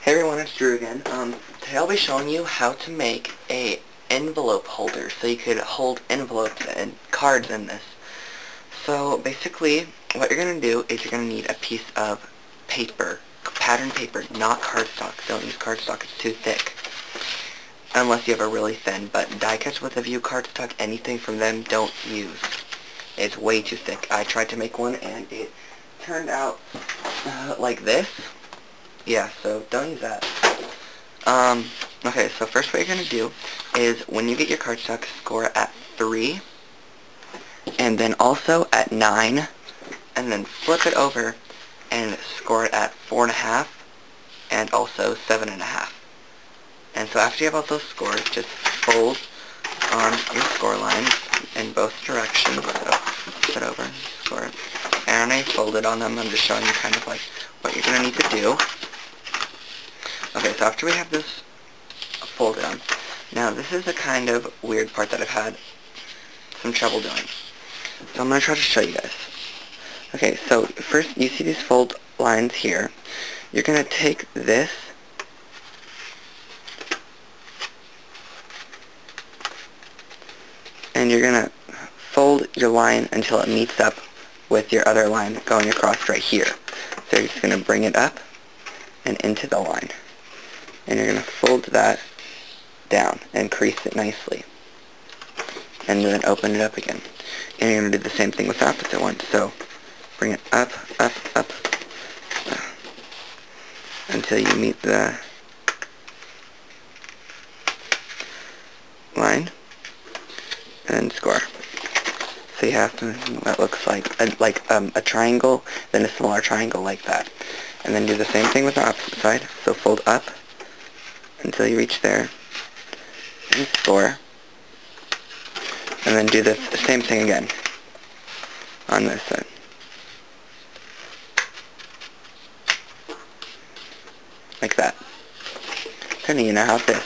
Hey everyone, it's Drew again. Today I'll be showing you how to make a envelope holder so you could hold envelopes and cards in this. So basically, what you're going to do is you're going to need a piece of paper, patterned paper, not cardstock. Don't use cardstock, it's too thick. Unless you have a really thin, but die cuts with a view cardstock, anything from them, don't use. It's way too thick. I tried to make one and it turned out like this. Yeah, so don't use that. Okay, so first what you're going to do is when you get your cardstock, score at 3, and then also at 9, and then flip it over and score it at 4.5, and also 7.5. And so after you have all those scores, just fold on your score lines in both directions. So flip it over, score it. And I folded on them. I'm just showing you kind of like what you're going to need to do. Okay, so after we have this folded on, now this is a kind of weird part that I've had some trouble doing. So I'm going to try to show you guys. Okay, so first you see these fold lines here. You're going to take this and you're going to fold your line until it meets up with your other line going across right here. So you're just going to bring it up and into the line. And you're going to fold that down and crease it nicely. And then open it up again. And you're going to do the same thing with the opposite one. So bring it up, up, up, until you meet the line. And then score. So you have to, that looks like a triangle, then a smaller triangle like that. And then do the same thing with the opposite side. So fold up until you reach there, and score, and then do the same thing again on this side. Like that. Kind of, you know how it is.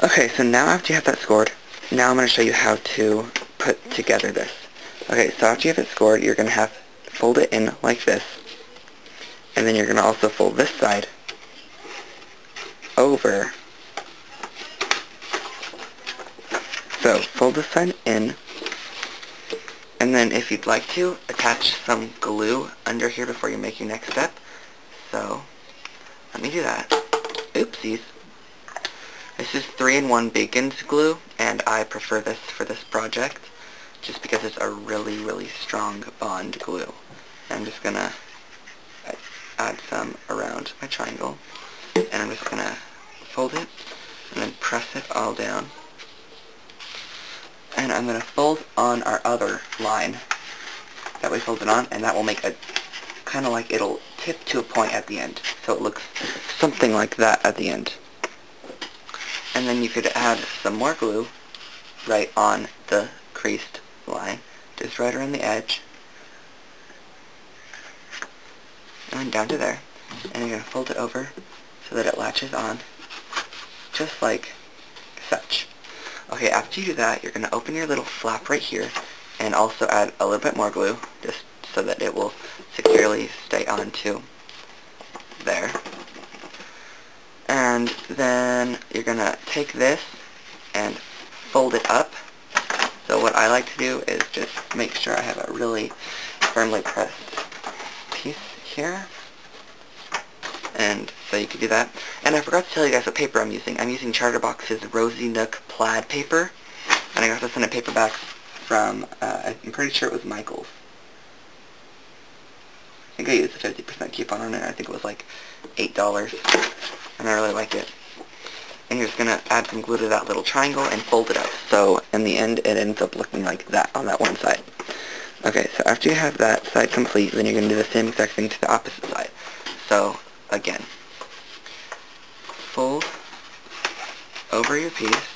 Okay, so now after you have that scored, now I'm going to show you how to put together this. Okay, so after you have it scored, you're going to have fold it in like this, and then you're going to also fold this side over. So fold this side in, and then if you'd like to, attach some glue under here before you make your next step. So let me do that. Oopsies. This is 3-in-1 Bacon's glue, and I prefer this for this project just because it's a really, really strong bond glue. And I'm just gonna add some around my triangle, and I'm just gonna fold it and then press it all down. And I'm going to fold on our other line that we folded on, and that will make a kind of like it'll tip to a point at the end. So it looks something like that at the end. And then you could add some more glue right on the creased line, just right around the edge. And then down to there. And you're going to fold it over so that it latches on, just like such. Okay, after you do that, you're going to open your little flap right here and also add a little bit more glue just so that it will securely stay onto there. And then you're going to take this and fold it up. So what I like to do is just make sure I have a really firmly pressed piece here. And so you can do that. And I forgot to tell you guys what paper I'm using. I'm using Charterbox's Rosy Nook plaid paper. And I got this in a paperback from, I'm pretty sure it was Michael's. I think I used a 50% coupon on it. I think it was like $8. And I really like it. And you're just going to add some glue to that little triangle and fold it up. So in the end, it ends up looking like that on that one side. Okay, so after you have that side complete, then you're going to do the same exact thing to the opposite side. So again, fold over your piece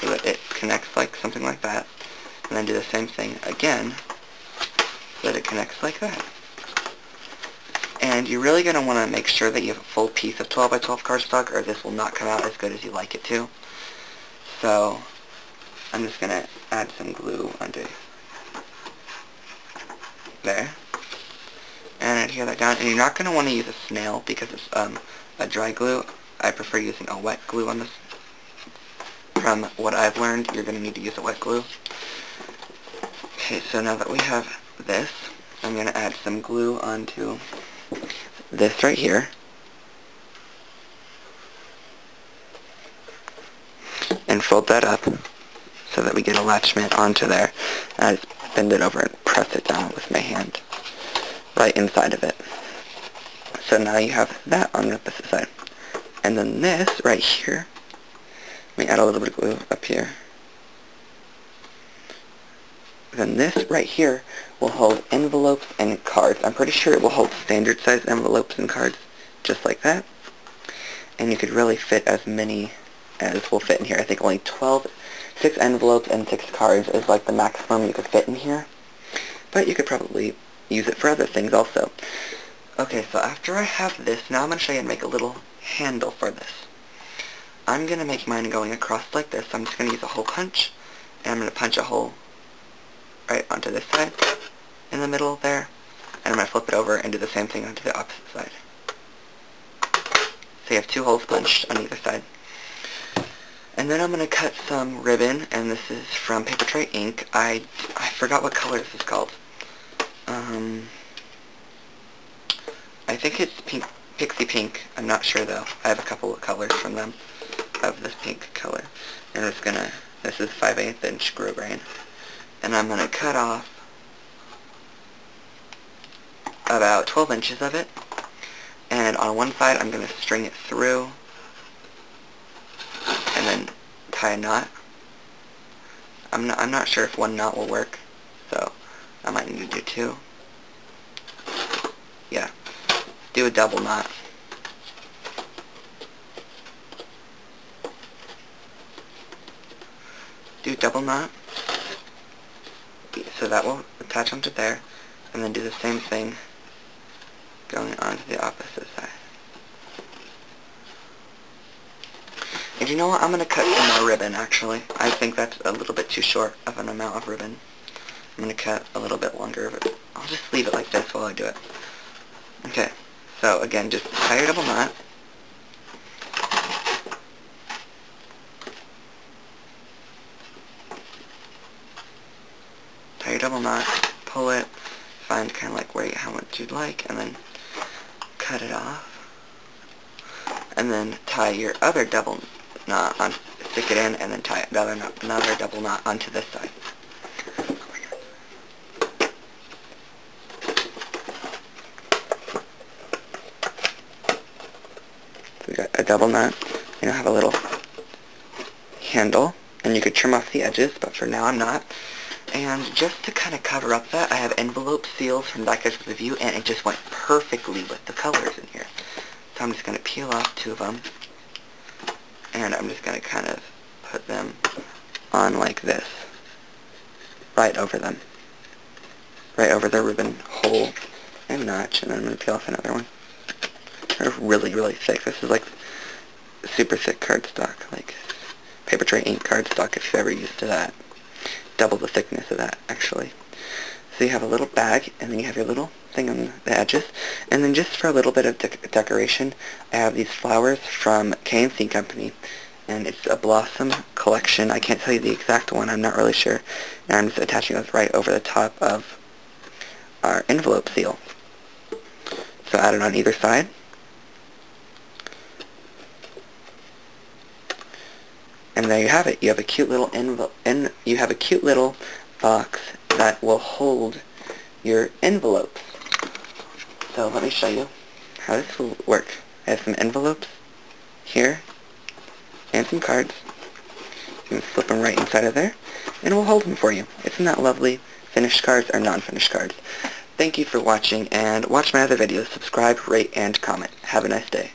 so that it connects like something like that, and then do the same thing again so that it connects like that. And you're really going to want to make sure that you have a full piece of 12 by 12 cardstock, or this will not come out as good as you like it to. So I'm just going to add some glue under there. And I adhere that down. And you're not going to want to use a snail because it's a dry glue. I prefer using a wet glue on this. From what I've learned, you're going to need to use a wet glue. Okay, so now that we have this, I'm going to add some glue onto this right here. And fold that up so that we get attachment onto there. And I just bend it over and press it down with my hand right inside of it. So now you have that on the opposite side. And then this right here, let me add a little bit of glue up here. Then this right here will hold envelopes and cards. I'm pretty sure it will hold standard size envelopes and cards, just like that. And you could really fit as many as will fit in here. I think only 6 envelopes and 6 cards is like the maximum you could fit in here. But you could probably use it for other things also. Okay, so after I have this, now I'm going to show you how to make a little handle for this. I'm going to make mine going across like this. I'm just going to use a hole punch, and I'm going to punch a hole right onto this side, in the middle there, and I'm going to flip it over and do the same thing onto the opposite side. So you have 2 holes punched on either side. And then I'm going to cut some ribbon, and this is from Paper Tray ink. I forgot what color this is called. I think it's pixie pink. I'm not sure though. I have a couple of colors from them of this pink color. And this is 5/8 inch grosgrain grain. And I'm going to cut off about 12 inches of it. And on one side I'm going to string it through and then tie a knot. I'm not sure if 1 knot will work, so I might need to do 2. Yeah, do a double knot. Do double knot, so that will attach onto there, and then do the same thing going on to the opposite side. And you know what, I'm going to cut some more ribbon actually. I think that's a little bit too short of an amount of ribbon. I'm going to cut a little bit longer of it. I'll just leave it like this while I do it. Okay, so again, just tie your double knot. Tie your double knot, pull it, find kind of like how much you'd like, and then cut it off. And then tie your other double knot on, stick it in, and then tie another double knot onto this side. So we got a double knot, and you'll have a little handle, and you could trim off the edges, but for now I'm not. And just to kind of cover up that, I have envelope seals from Die Cuts with a View, and it just went perfectly with the colors in here. So I'm just going to peel off 2 of them, and I'm just going to kind of put them on like this, right over them, right over the ribbon hole and notch, and then I'm going to peel off another one. They're really, really thick. This is like super thick cardstock, like Paper Tray ink cardstock if you've ever used that. Double the thickness of that, actually. So you have a little bag, and then you have your little thing on the edges. And then just for a little bit of decoration, I have these flowers from k&company. And it's a blossom collection. I can't tell you the exact one, I'm not really sure. And I'm just attaching those right over the top of our envelope seal. So add it on either side. And there you have it. You have a cute little you have a cute little box that will hold your envelopes. So let me show you how this will work. I have some envelopes here and some cards. You can slip them right inside of there, and we'll hold them for you. Isn't that lovely? Finished cards or non-finished cards. Thank you for watching, and watch my other videos. Subscribe, rate, and comment. Have a nice day.